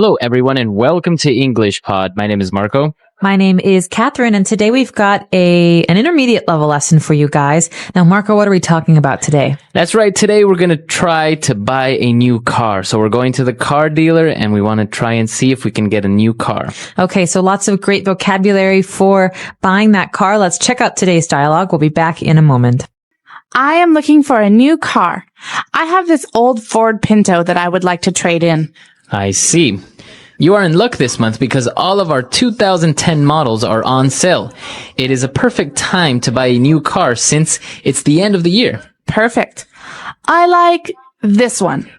Hello, everyone, and welcome to English Pod. My name is Marco. My name is Catherine, and today we've got an intermediate level lesson for you guys. Now, Marco, what are we talking about today? That's right. Today, we're going to try to buy a new car. So we're going to the car dealer, and we want to try and see if we can get a new car. Okay, so lots of great vocabulary for buying that car. Let's check out today's dialogue. We'll be back in a moment. I am looking for a new car. I have this old Ford Pinto that I would like to trade in. I see. You are in luck this month because all of our 2010 models are on sale. It is a perfect time to buy a new car since it's the end of the year. Perfect. I like this one.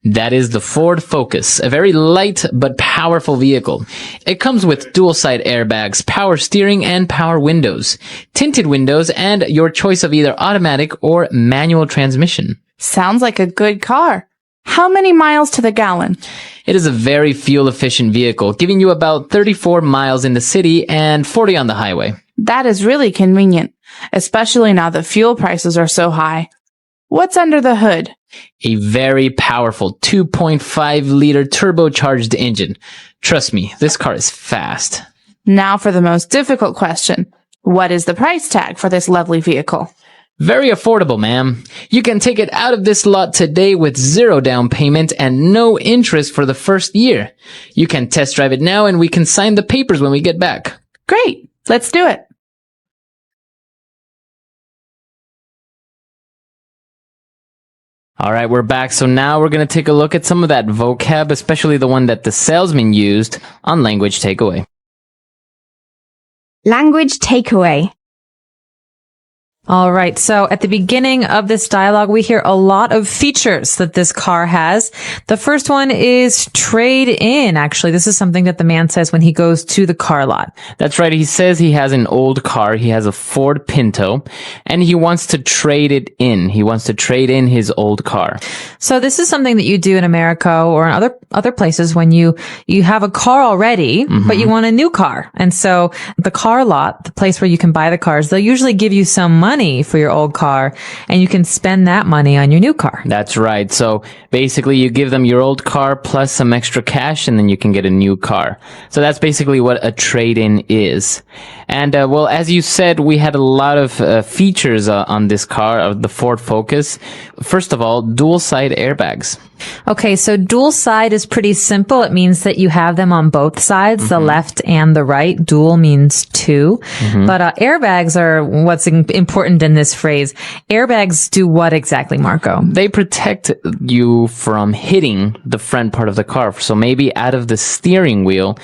That is the Ford Focus, a very light but powerful vehicle. It comes with dual-side airbags, power steering, and power windows, tinted windows, and your choice of either automatic or manual transmission. Sounds like a good car. How many miles to the gallon? It is a very fuel-efficient vehicle, giving you about 34 miles in the city and 40 on the highway. That is really convenient, especially now that fuel prices are so high. What's under the hood? A very powerful 2.5-liter turbocharged engine. Trust me, this car is fast. Now for the most difficult question. What is the price tag for this lovely vehicle? Very affordable, ma'am. You can take it out of this lot today with 0 down payment and no interest for the first year. You can test drive it now and we can sign the papers when we get back. Great. Let's do it. All right, we're back. So now we're going to take a look at some of that vocab, especially the one that the salesman used on Language Takeaway. Language takeaway. All right. So at the beginning of this dialogue, we hear a lot of features that this car has. The first one is trade in. Actually, this is something that the man says when he goes to the car lot. That's right. He says he has an old car. He has a Ford Pinto and he wants to trade it in. He wants to trade in his old car. So this is something that you do in America or in other places when you have a car already, but you want a new car. And so the car lot, the place where you can buy the cars, they'll usually give you some money for your old car, and you can spend that money on your new car. That's right. So basically you give them your old car plus some extra cash and then you can get a new car. So that's basically what a trade-in is. And well, as you said, we had a lot of features on this car, the Ford Focus. First of all, dual-side airbags. Okay, so dual side is pretty simple. It means that you have them on both sides, the left and the right. Dual means two. But airbags are what's important in this phrase. Airbags do what exactly, Marco? They protect you from hitting the front part of the car. So maybe out of the steering wheel,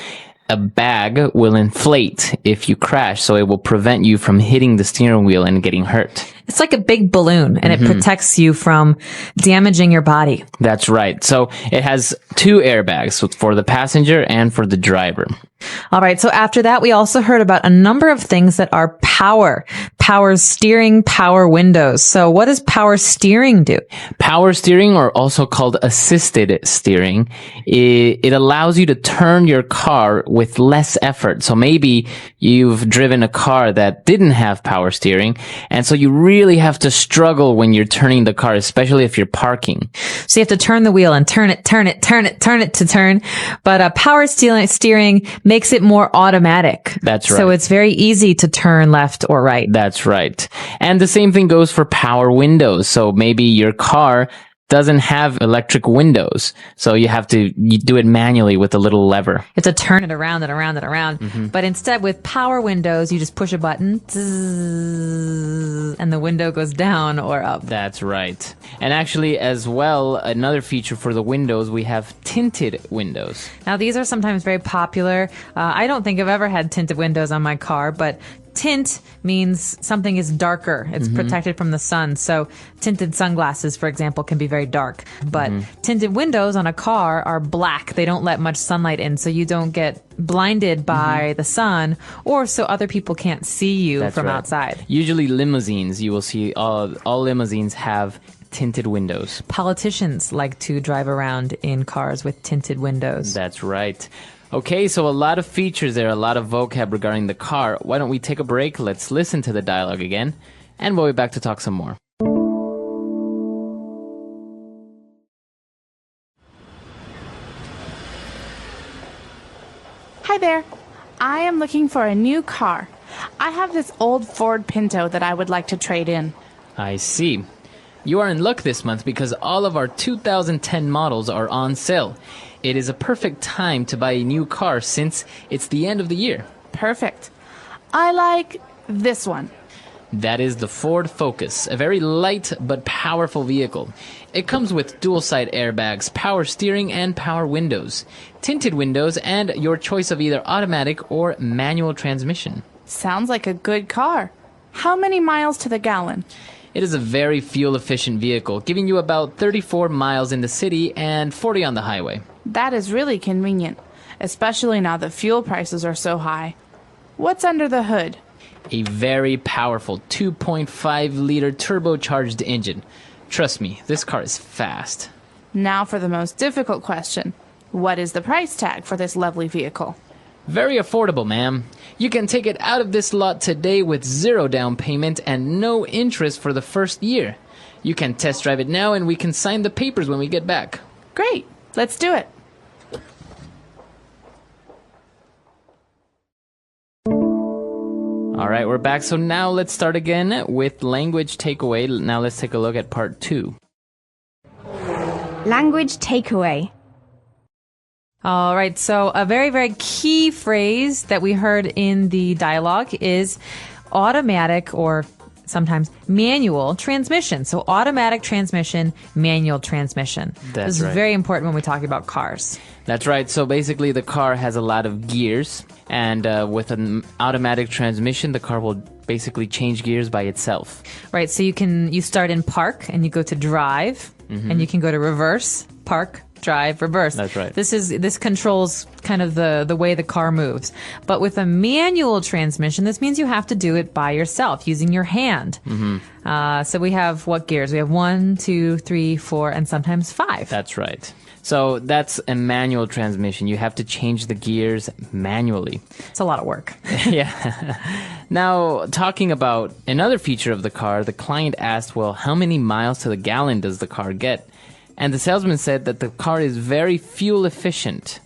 a bag will inflate if you crash, so it will prevent you from hitting the steering wheel and getting hurt. It's like a big balloon, and it protects you from damaging your body. That's right. So it has 2 airbags for the passenger and for the driver. All right. So after that, we also heard about a number of things that are power steering, power windows. So what does power steering do? Power steering, or also called assisted steering, it allows you to turn your car with less effort. So maybe you've driven a car that didn't have power steering, and so you really have to struggle when you're turning the car, especially if you're parking. So you have to turn the wheel and turn it to turn. But power steering makes it more automatic. That's right. So it's very easy to turn left or right. That's right. And the same thing goes for power windows. So maybe your car doesn't have electric windows, so you do it manually with a little lever. You have to turn it around and around and around. But instead, with power windows, you just push a button, and the window goes down or up. That's right. And actually, as well, another feature for the windows, we have tinted windows. Now, these are sometimes very popular. I don't think I've ever had tinted windows on my car, but tint means something is darker. It's protected from the sun. So tinted sunglasses, for example, can be very dark. But tinted windows on a car are black. They don't let much sunlight in, so you don't get blinded by the sun, or so other people can't see you from outside. Usually limousines, you will see all limousines have tinted windows. Politicians like to drive around in cars with tinted windows. That's right. Okay, so a lot of features there, a lot of vocab regarding the car. Why don't we take a break? Let's listen to the dialogue again, and we'll be back to talk some more. Hi there. I am looking for a new car. I have this old Ford Pinto that I would like to trade in. I see. You are in luck this month because all of our 2010 models are on sale. It is a perfect time to buy a new car since it's the end of the year. Perfect. I like this one. That is the Ford Focus, a very light but powerful vehicle. It comes with dual-side airbags, power steering, and power windows, tinted windows, and your choice of either automatic or manual transmission. Sounds like a good car. How many miles to the gallon? It is a very fuel-efficient vehicle, giving you about 34 miles in the city and 40 on the highway. That is really convenient, especially now that fuel prices are so high. What's under the hood? A very powerful 2.5-liter turbocharged engine. Trust me, this car is fast. Now for the most difficult question. What is the price tag for this lovely vehicle? Very affordable, ma'am. You can take it out of this lot today with 0 down payment and no interest for the first year. You can test drive it now and we can sign the papers when we get back. Great. Let's do it. All right, we're back. So now let's start again with language takeaway. Now let's take a look at part 2. Language takeaway. All right, so a very, very key phrase that we heard in the dialogue is automatic or sometimes manual transmission. So automatic transmission, manual transmission. That's this is right. very important when we talk about cars. That's right. So basically the car has a lot of gears, and with an automatic transmission, the car will basically change gears by itself. Right, so you start in park and you go to drive, and you can go to reverse, park, drive, reverse. That's right. This controls kind of the way the car moves. But with a manual transmission, this means you have to do it by yourself using your hand. So we have what gears? We have 1, 2, 3, 4, and sometimes 5. That's right. So that's a manual transmission. You have to change the gears manually. It's a lot of work. Yeah. Now, talking about another feature of the car, the client asked, well, how many miles to the gallon does the car get? And the salesman said that the car is very fuel efficient.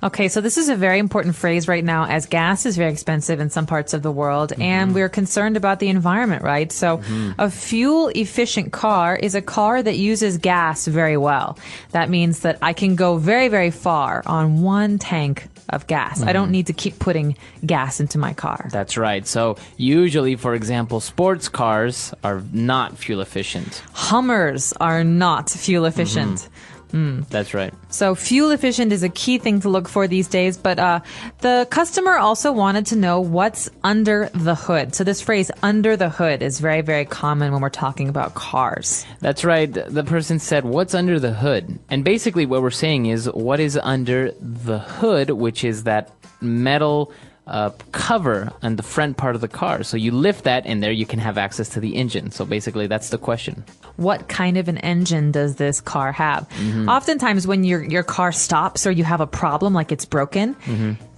Okay, so this is a very important phrase right now as gas is very expensive in some parts of the world and we're concerned about the environment, right? So a fuel efficient car is a car that uses gas very well. That means that I can go very, very far on one tank of gas. I don't need to keep putting gas into my car. That's right. So usually, for example, sports cars are not fuel efficient. Hummers are not fuel efficient. That's right. So fuel efficient is a key thing to look for these days, but the customer also wanted to know what's under the hood. So this phrase, under the hood, is very, very common when we're talking about cars. That's right. The person said, what's under the hood? And basically what we're saying is, what is under the hood, which is that metal cover on the front part of the car. So you lift that and there you can have access to the engine. So basically that's the question. What kind of an engine does this car have? Oftentimes when your car stops or you have a problem, like it's broken,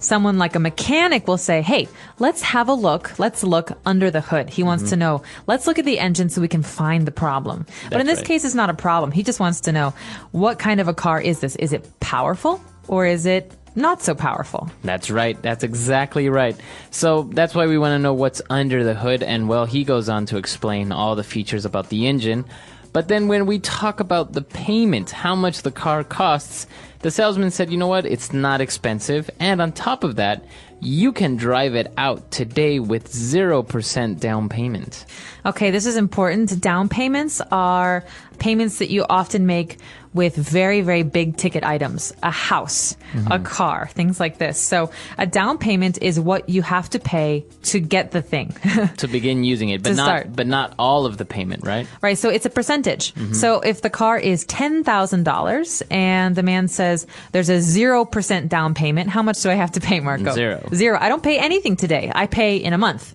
someone like a mechanic will say, hey, let's have a look. Let's look under the hood. He wants to know, let's look at the engine so we can find the problem. But in this case, it's not a problem. He just wants to know, what kind of a car is this? Is it powerful or is it not so powerful? That's right. That's exactly right. So that's why we want to know what's under the hood. And well, he goes on to explain all the features about the engine. But then when we talk about the payment, how much the car costs, the salesman said, you know what? It's not expensive. And on top of that, you can drive it out today with 0% down payment. Okay, this is important. Down payments are payments that you often make with very, very big ticket items, a house, a car, things like this. So a down payment is what you have to pay to get the thing. To begin using it, but not all of the payment, right? Right, so it's a percentage. So if the car is $10,000 and the man says there's a 0% down payment, how much do I have to pay, Marco? Zero. I don't pay anything today. I pay in a month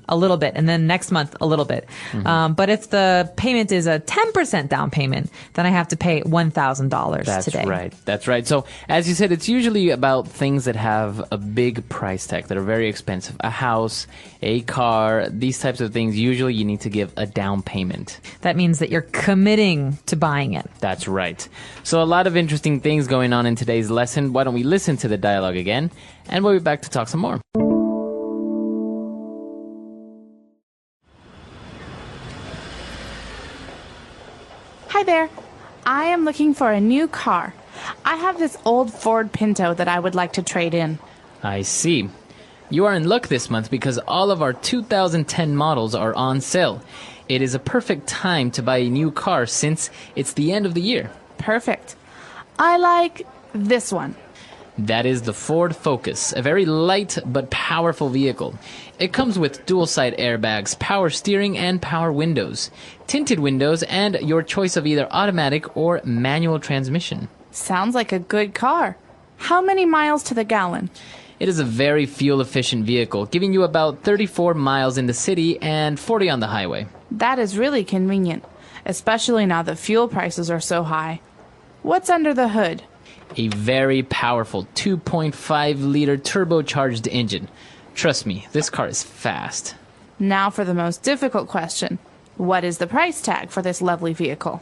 a little bit, and then next month a little bit. But if the payment is a 10% down payment, then I have to pay $1,000 today. That's right. So as you said, it's usually about things that have a big price tag, that are very expensive. A house, a car, these types of things. Usually you need to give a down payment. That means that you're committing to buying it. That's right. So a lot of interesting things going going on in today's lesson, why don't we listen to the dialogue again, and we'll be back to talk some more. Hi there. I am looking for a new car. I have this old Ford Pinto that I would like to trade in. I see. You are in luck this month because all of our 2010 models are on sale. It is a perfect time to buy a new car since it's the end of the year. Perfect. I like this one. That is the Ford Focus, a very light but powerful vehicle. It comes with dual-side airbags, power steering, and power windows, tinted windows, and your choice of either automatic or manual transmission. Sounds like a good car. How many miles to the gallon? It is a very fuel-efficient vehicle, giving you about 34 miles in the city and 40 on the highway. That is really convenient, especially now that fuel prices are so high. What's under the hood? A very powerful 2.5-liter turbocharged engine. Trust me, this car is fast. Now for the most difficult question. What is the price tag for this lovely vehicle?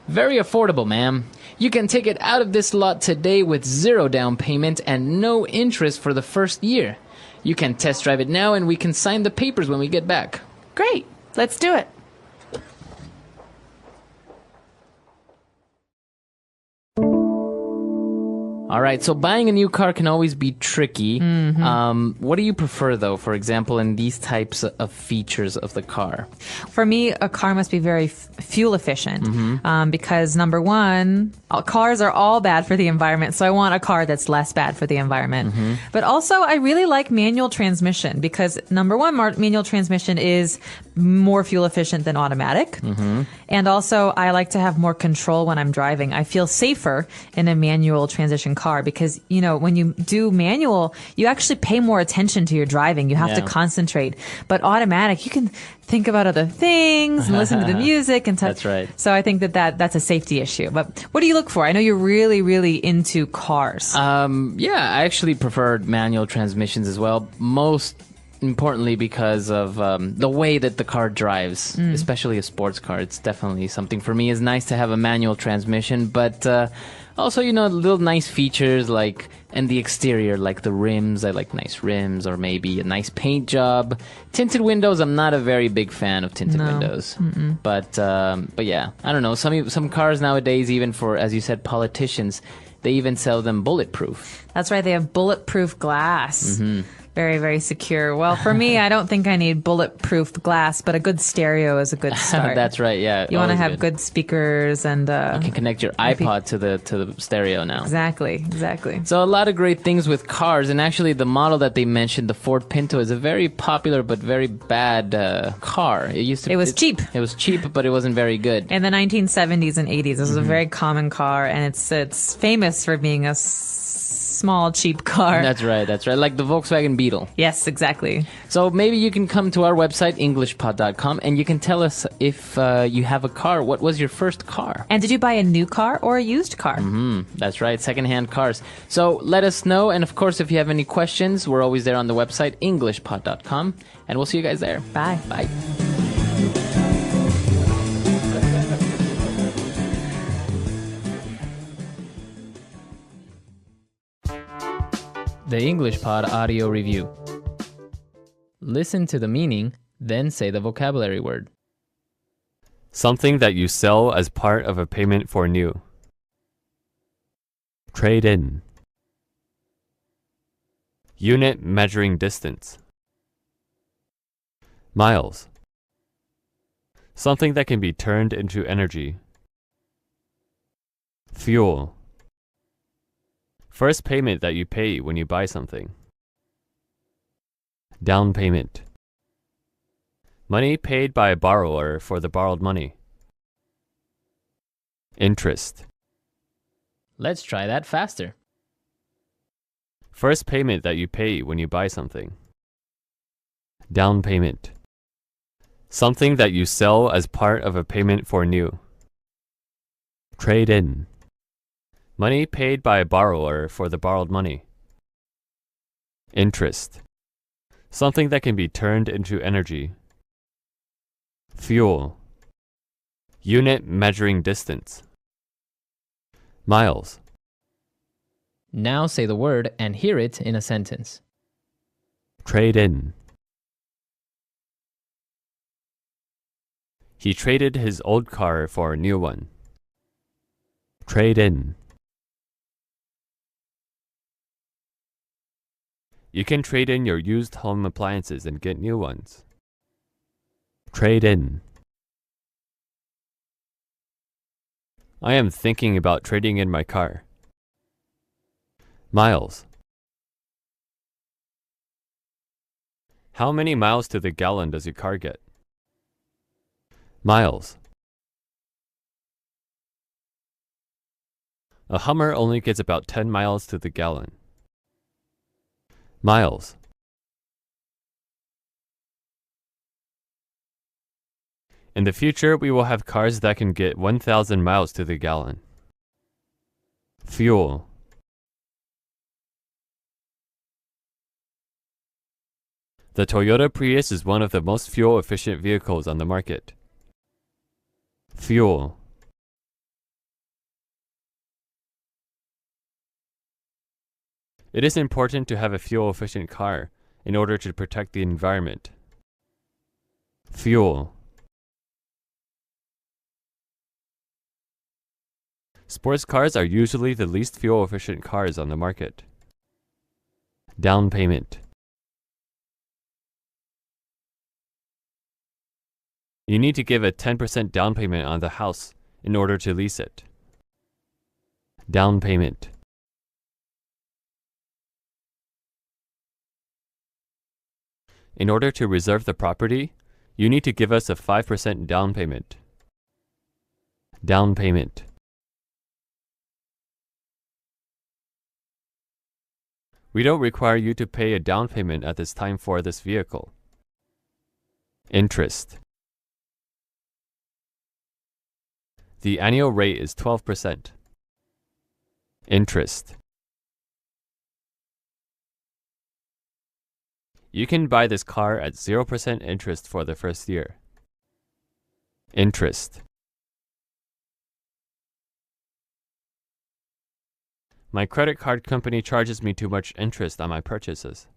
Very affordable, ma'am. You can take it out of this lot today with 0 down payment and no interest for the first year. You can test drive it now and we can sign the papers when we get back. Great. Let's do it. All right, so buying a new car can always be tricky. What do you prefer, though, for example, in these types of features of the car? For me, a car must be very fuel efficient because, number one, cars are all bad for the environment, so I want a car that's less bad for the environment. But also, I really like manual transmission because, number one, manual transmission is more fuel efficient than automatic. And also, I like to have more control when I'm driving. I feel safer in a manual transition car because, you know, when you do manual, you actually pay more attention to your driving. You have to concentrate. But automatic, you can think about other things and listen to the music and That's right. So I think that's a safety issue. But what do you look for? I know you're really, really into cars. Yeah, I actually preferred manual transmissions as well. Most importantly because of the way that the car drives, especially a sports car. It's definitely something for me. It's nice to have a manual transmission, but also, you know, little nice features like and the exterior, like the rims. I like nice rims or maybe a nice paint job. Tinted windows, I'm not a very big fan of tinted windows. But yeah, I don't know. Some cars nowadays, even for, as you said, politicians, they even sell them bulletproof. That's right. They have bulletproof glass. Very, very secure. Well, for me, I don't think I need bulletproof glass, but a good stereo is a good start. That's right, yeah. You want to have good speakers and... you can connect your iPod to the stereo now. Exactly. So a lot of great things with cars, and actually the model that they mentioned, the Ford Pinto, is a very popular but very bad car. It was cheap. It was cheap, but it wasn't very good. In the 1970s and 80s, this was a very common car, and it's famous for being a small, cheap car. That's right. Like the Volkswagen Beetle. Yes, exactly. So maybe you can come to our website, englishpod.com, and you can tell us if you have a car. What was your first car? And did you buy a new car or a used car? That's right. Secondhand cars. So let us know. And of course, if you have any questions, we're always there on the website, englishpod.com. And we'll see you guys there. Bye. Bye. The English Pod Audio Review. Listen to the meaning, then say the vocabulary word. Something that you sell as part of a payment for new. Trade in. Unit measuring distance. Miles. Something that can be turned into energy. Fuel. First payment that you pay when you buy something. Down payment. Money paid by a borrower for the borrowed money. Interest. Let's try that faster. First payment that you pay when you buy something. Down payment. Something that you sell as part of a payment for new. Trade in. Money paid by a borrower for the borrowed money. Interest. Something that can be turned into energy. Fuel. Unit measuring distance. Miles. Now say the word and hear it in a sentence. Trade in. He traded his old car for a new one. Trade in. You can trade in your used home appliances and get new ones. Trade in. I am thinking about trading in my car. Miles. How many miles to the gallon does your car get? Miles. A Hummer only gets about 10 miles to the gallon. Miles. In the future, we will have cars that can get 1,000 miles to the gallon. Fuel. The Toyota Prius is one of the most fuel-efficient vehicles on the market. Fuel. It is important to have a fuel-efficient car in order to protect the environment. Fuel. Sports cars are usually the least fuel-efficient cars on the market. Down payment. You need to give a 10% down payment on the house in order to lease it. Down payment. In order to reserve the property, you need to give us a 5% down payment. Down payment. We don't require you to pay a down payment at this time for this vehicle. Interest. The annual rate is 12%. Interest. You can buy this car at 0% interest for the first year. Interest. My credit card company charges me too much interest on my purchases.